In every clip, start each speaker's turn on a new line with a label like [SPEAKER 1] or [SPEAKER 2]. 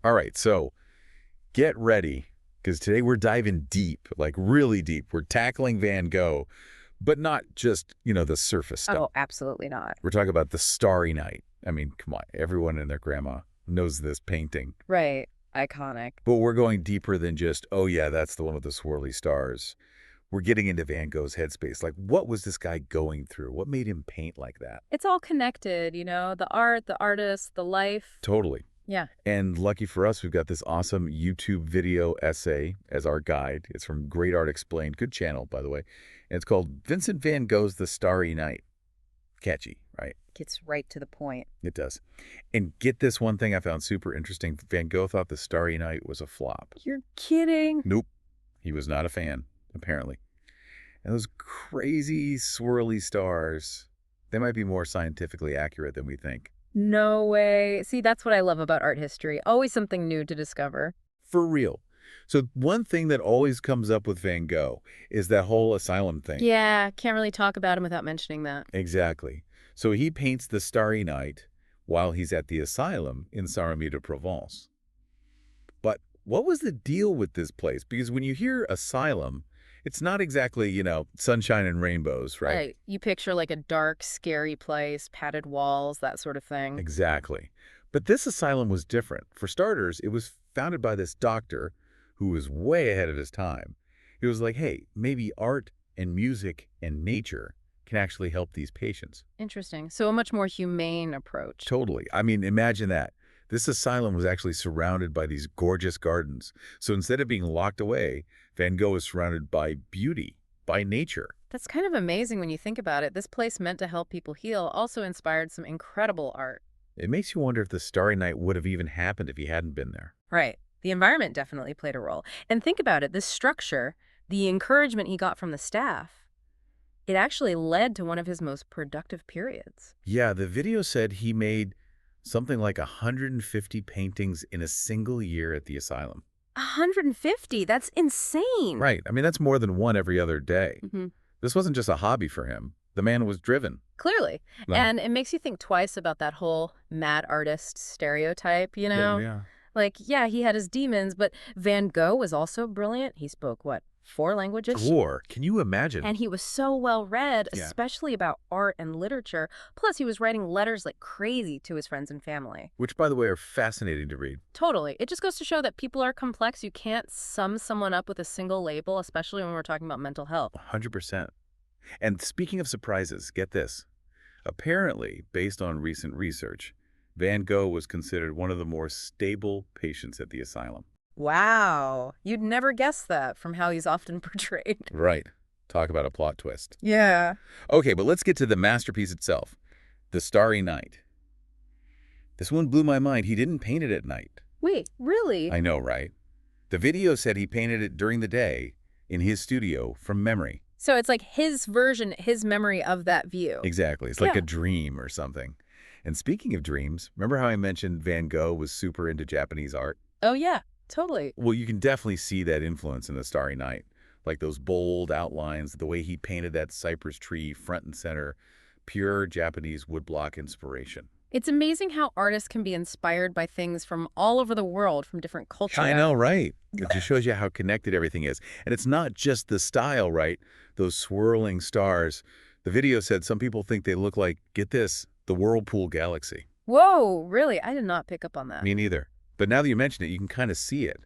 [SPEAKER 1] All right, so get ready, because today we're diving deep, like really deep. We're tackling Van Gogh, but not just, the surface stuff.
[SPEAKER 2] Oh, absolutely not.
[SPEAKER 1] We're talking about the Starry Night. I mean, come on, everyone and their grandma knows this painting.
[SPEAKER 2] Right. Iconic.
[SPEAKER 1] But we're going deeper than just, oh yeah, that's the one with the swirly stars. We're getting into Van Gogh's headspace. Like, what was this guy going through? What made him paint like that?
[SPEAKER 2] It's all connected, the art, the artist, the life.
[SPEAKER 1] Totally.
[SPEAKER 2] Yeah.
[SPEAKER 1] And lucky for us, we've got this awesome YouTube video essay as our guide. It's from Great Art Explained. Good channel, by the way. And it's called Vincent van Gogh's The Starry Night. Catchy, right?
[SPEAKER 2] Gets right to the point.
[SPEAKER 1] It does. And get this one thing I found super interesting. Van Gogh thought The Starry Night was a flop.
[SPEAKER 2] You're kidding.
[SPEAKER 1] Nope. He was not a fan, apparently. And those crazy swirly stars, they might be more scientifically accurate than we think.
[SPEAKER 2] No way. See, that's what I love about art history. Always something new to discover.
[SPEAKER 1] For real. So one thing that always comes up with Van Gogh is that whole asylum thing.
[SPEAKER 2] Yeah, can't really talk about him without mentioning that.
[SPEAKER 1] Exactly. So he paints the Starry Night while he's at the asylum in Saint-Rémy-de-Provence. But what was the deal with this place? Because when you hear asylum, it's not exactly, sunshine and rainbows, right?
[SPEAKER 2] Right. You picture like a dark, scary place, padded walls, that sort of thing.
[SPEAKER 1] Exactly. But this asylum was different. For starters, it was founded by this doctor who was way ahead of his time. He was like, hey, maybe art and music and nature can actually help these patients.
[SPEAKER 2] Interesting. So a much more humane approach.
[SPEAKER 1] Totally. I mean, imagine that. This asylum was actually surrounded by these gorgeous gardens. So instead of being locked away, Van Gogh was surrounded by beauty, by nature.
[SPEAKER 2] That's kind of amazing when you think about it. This place meant to help people heal also inspired some incredible art.
[SPEAKER 1] It makes you wonder if the Starry Night would have even happened if he hadn't been there.
[SPEAKER 2] Right. The environment definitely played a role. And think about it, this structure, the encouragement he got from the staff, it actually led to one of his most productive periods.
[SPEAKER 1] Yeah, the video said he made something like 150 paintings in a single year at the asylum.
[SPEAKER 2] 150? That's insane.
[SPEAKER 1] Right. I mean, that's more than one every other day.
[SPEAKER 2] Hmm.
[SPEAKER 1] This wasn't just a hobby for him. The man was driven.
[SPEAKER 2] Clearly.
[SPEAKER 1] No.
[SPEAKER 2] And it makes you think twice about that whole mad artist stereotype,
[SPEAKER 1] Yeah.
[SPEAKER 2] Like, yeah, he had his demons, but Van Gogh was also brilliant. He spoke, what, 4 languages?
[SPEAKER 1] War. Can you imagine?
[SPEAKER 2] And he was so well read,
[SPEAKER 1] Yeah.
[SPEAKER 2] especially about art and literature. Plus, he was writing letters like crazy to his friends and family.
[SPEAKER 1] Which, by the way, are fascinating to read.
[SPEAKER 2] Totally. It just goes to show that people are complex. You can't sum someone up with a single label, especially when we're talking about mental health.
[SPEAKER 1] 100%. And speaking of surprises, get this. Apparently, based on recent research, Van Gogh was considered one of the more stable patients at the asylum.
[SPEAKER 2] Wow. You'd never guess that from how he's often portrayed.
[SPEAKER 1] Right. Talk about a plot twist.
[SPEAKER 2] Yeah.
[SPEAKER 1] Okay, but let's get to the masterpiece itself, The Starry Night. This one blew my mind. He didn't paint it at night.
[SPEAKER 2] Wait, really?
[SPEAKER 1] I know, right? The video said he painted it during the day in his studio from memory.
[SPEAKER 2] So it's like his version, his memory of that view.
[SPEAKER 1] Exactly. It's like
[SPEAKER 2] Yeah.
[SPEAKER 1] a dream or something. And speaking of dreams, remember how I mentioned Van Gogh was super into Japanese art?
[SPEAKER 2] Oh, yeah, totally.
[SPEAKER 1] Well, you can definitely see that influence in The Starry Night. Like those bold outlines, the way he painted that cypress tree front and center, pure Japanese woodblock inspiration.
[SPEAKER 2] It's amazing how artists can be inspired by things from all over the world, from different cultures.
[SPEAKER 1] I know, right? It just shows you how connected everything is. And it's not just the style, right? Those swirling stars. The video said some people think they look like, get this, the Whirlpool Galaxy.
[SPEAKER 2] Whoa, really? I did not pick up on that.
[SPEAKER 1] Me neither. But now that you mention it, you can kind of see it.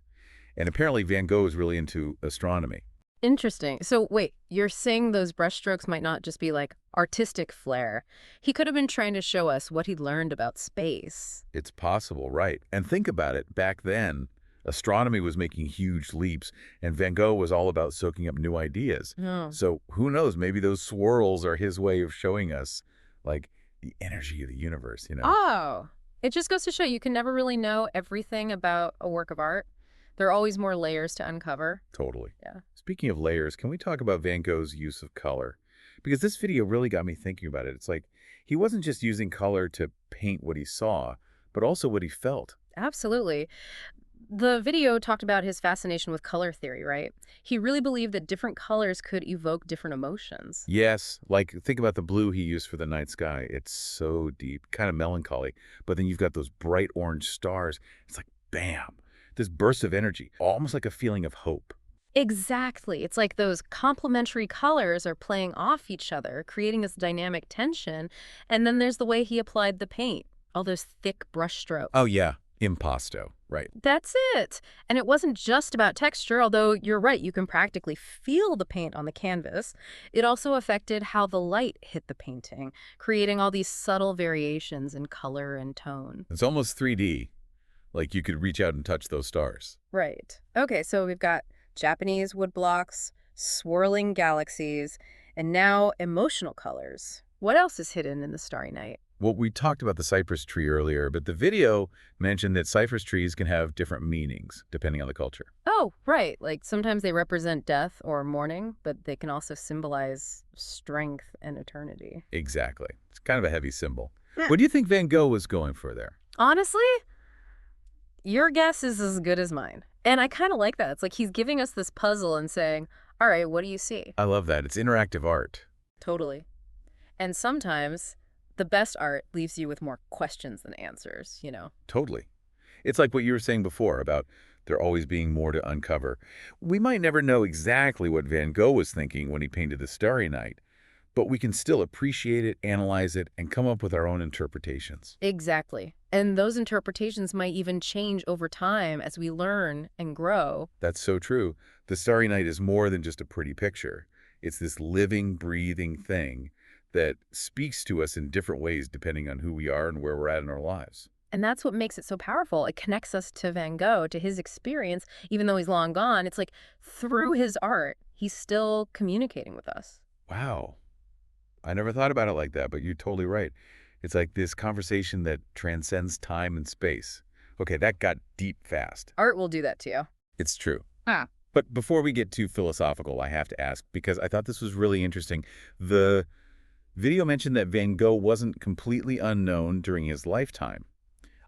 [SPEAKER 1] And apparently Van Gogh is really into astronomy.
[SPEAKER 2] Interesting. So wait, you're saying those brushstrokes might not just be like artistic flair. He could have been trying to show us what he'd learned about space.
[SPEAKER 1] It's possible, right? And think about it. Back then, astronomy was making huge leaps, and Van Gogh was all about soaking up new ideas.
[SPEAKER 2] Oh.
[SPEAKER 1] So who knows? Maybe those swirls are his way of showing us, like, the energy of the universe,
[SPEAKER 2] Oh, it just goes to show you can never really know everything about a work of art. There are always more layers to uncover.
[SPEAKER 1] Totally.
[SPEAKER 2] Yeah.
[SPEAKER 1] Speaking of layers, can we talk about Van Gogh's use of color? Because this video really got me thinking about it. It's like he wasn't just using color to paint what he saw, but also what he felt.
[SPEAKER 2] Absolutely. The video talked about his fascination with color theory, right? He really believed that different colors could evoke different emotions.
[SPEAKER 1] Yes, like think about the blue he used for the night sky. It's so deep, kind of melancholy. But then you've got those bright orange stars. It's like bam, this burst of energy, almost like a feeling of hope.
[SPEAKER 2] Exactly. It's like those complementary colors are playing off each other, creating this dynamic tension. And then there's the way he applied the paint, all those thick brush
[SPEAKER 1] Oh,
[SPEAKER 2] strokes.
[SPEAKER 1] yeah, impasto, right.
[SPEAKER 2] That's it. And it wasn't just about texture, although you're right, you can practically feel the paint on the canvas. It also affected how the light hit the painting, creating all these subtle variations in color and tone.
[SPEAKER 1] It's almost 3D, like you could reach out and touch those stars.
[SPEAKER 2] Right. Okay, so we've got Japanese woodblocks, swirling galaxies, and now emotional colors. What else is hidden in the Starry Night?
[SPEAKER 1] Well, we talked about the cypress tree earlier, but the video mentioned that cypress trees can have different meanings depending on the culture.
[SPEAKER 2] Oh, right. Like sometimes they represent death or mourning, but they can also symbolize strength and eternity.
[SPEAKER 1] Exactly. It's kind of a heavy symbol.
[SPEAKER 2] Yeah.
[SPEAKER 1] What do you think Van Gogh was going for there?
[SPEAKER 2] Honestly, your guess is as good as mine. And I kind of like that. It's like he's giving us this puzzle and saying, all right, what do you see?
[SPEAKER 1] I love that. It's interactive art.
[SPEAKER 2] Totally. And sometimes the best art leaves you with more questions than answers, you know?
[SPEAKER 1] Totally. It's like what you were saying before about there always being more to uncover. We might never know exactly what Van Gogh was thinking when he painted the Starry Night, but we can still appreciate it, analyze it, and come up with our own interpretations.
[SPEAKER 2] Exactly. And those interpretations might even change over time as we learn and grow.
[SPEAKER 1] That's so true. The Starry Night is more than just a pretty picture. It's this living, breathing thing that speaks to us in different ways depending on who we are and where we're at in our lives.
[SPEAKER 2] And that's what makes it so powerful. It connects us to Van Gogh, to his experience, even though he's long gone. It's like through his art, he's still communicating with us.
[SPEAKER 1] Wow. I never thought about it like that, but you're totally right. It's like this conversation that transcends time and space. Okay, that got deep fast.
[SPEAKER 2] Art will do that to you.
[SPEAKER 1] It's true.
[SPEAKER 2] Ah.
[SPEAKER 1] But before we get too philosophical, I have to ask, because I thought this was really interesting. The video mentioned that Van Gogh wasn't completely unknown during his lifetime.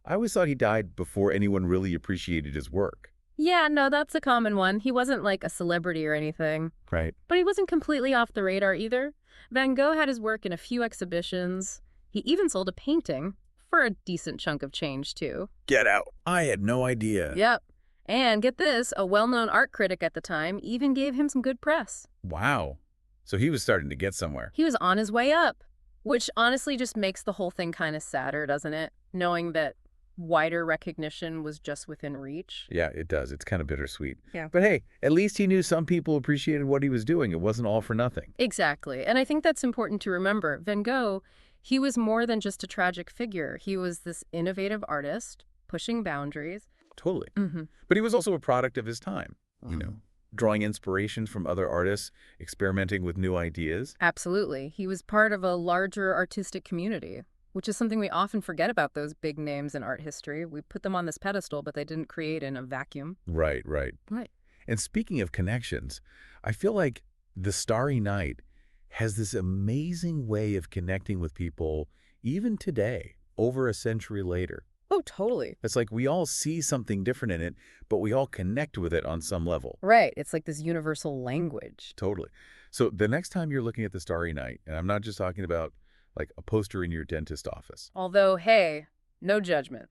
[SPEAKER 1] I always thought he died before anyone really appreciated his work.
[SPEAKER 2] Yeah, no, that's a common one. He wasn't like a celebrity or anything.
[SPEAKER 1] Right.
[SPEAKER 2] But he wasn't completely off the radar either. Van Gogh had his work in a few exhibitions. He even sold a painting for a decent chunk of change, too.
[SPEAKER 1] Get out. I had no idea.
[SPEAKER 2] Yep. And get this, a well-known art critic at the time even gave him some good press.
[SPEAKER 1] Wow. So he was starting to get somewhere.
[SPEAKER 2] He was on his way up, which honestly just makes the whole thing kind of sadder, doesn't it? Knowing that wider recognition was just within reach.
[SPEAKER 1] Yeah, it does. It's kind of bittersweet.
[SPEAKER 2] Yeah.
[SPEAKER 1] But hey, at least he knew some people appreciated what he was doing. It wasn't all for nothing.
[SPEAKER 2] Exactly. And I think that's important to remember. Van Gogh, he was more than just a tragic figure. He was this innovative artist, pushing boundaries.
[SPEAKER 1] Totally.
[SPEAKER 2] Mm-hmm.
[SPEAKER 1] But he was also a product of his time, drawing inspiration from other artists, experimenting with new ideas.
[SPEAKER 2] Absolutely. He was part of a larger artistic community, which is something we often forget about those big names in art history. We put them on this pedestal, but they didn't create in a vacuum.
[SPEAKER 1] Right.
[SPEAKER 2] Right.
[SPEAKER 1] And speaking of connections, I feel like the Starry Night has this amazing way of connecting with people even today, over a century later.
[SPEAKER 2] Oh, totally.
[SPEAKER 1] It's like we all see something different in it, but we all connect with it on some level.
[SPEAKER 2] Right. It's like this universal language.
[SPEAKER 1] Totally. So the next time you're looking at the Starry Night, and I'm not just talking about like a poster in your dentist office.
[SPEAKER 2] Although, hey, no judgment.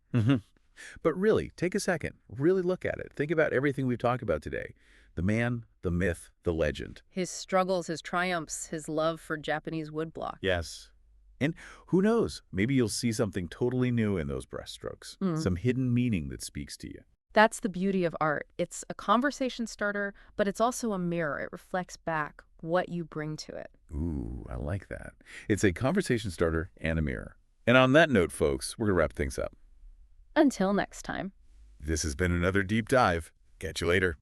[SPEAKER 1] But really, take a second. Really look at it. Think about everything we've talked about today. The man, the myth, the legend.
[SPEAKER 2] His struggles, his triumphs, his love for Japanese woodblock.
[SPEAKER 1] Yes. And who knows, maybe you'll see something totally new in those brushstrokes, some hidden meaning that speaks to you.
[SPEAKER 2] That's the beauty of art. It's a conversation starter, but it's also a mirror. It reflects back what you bring to it.
[SPEAKER 1] Ooh, I like that. It's a conversation starter and a mirror. And on that note, folks, we're going to wrap things up.
[SPEAKER 2] Until next time.
[SPEAKER 1] This has been another deep dive. Catch you later.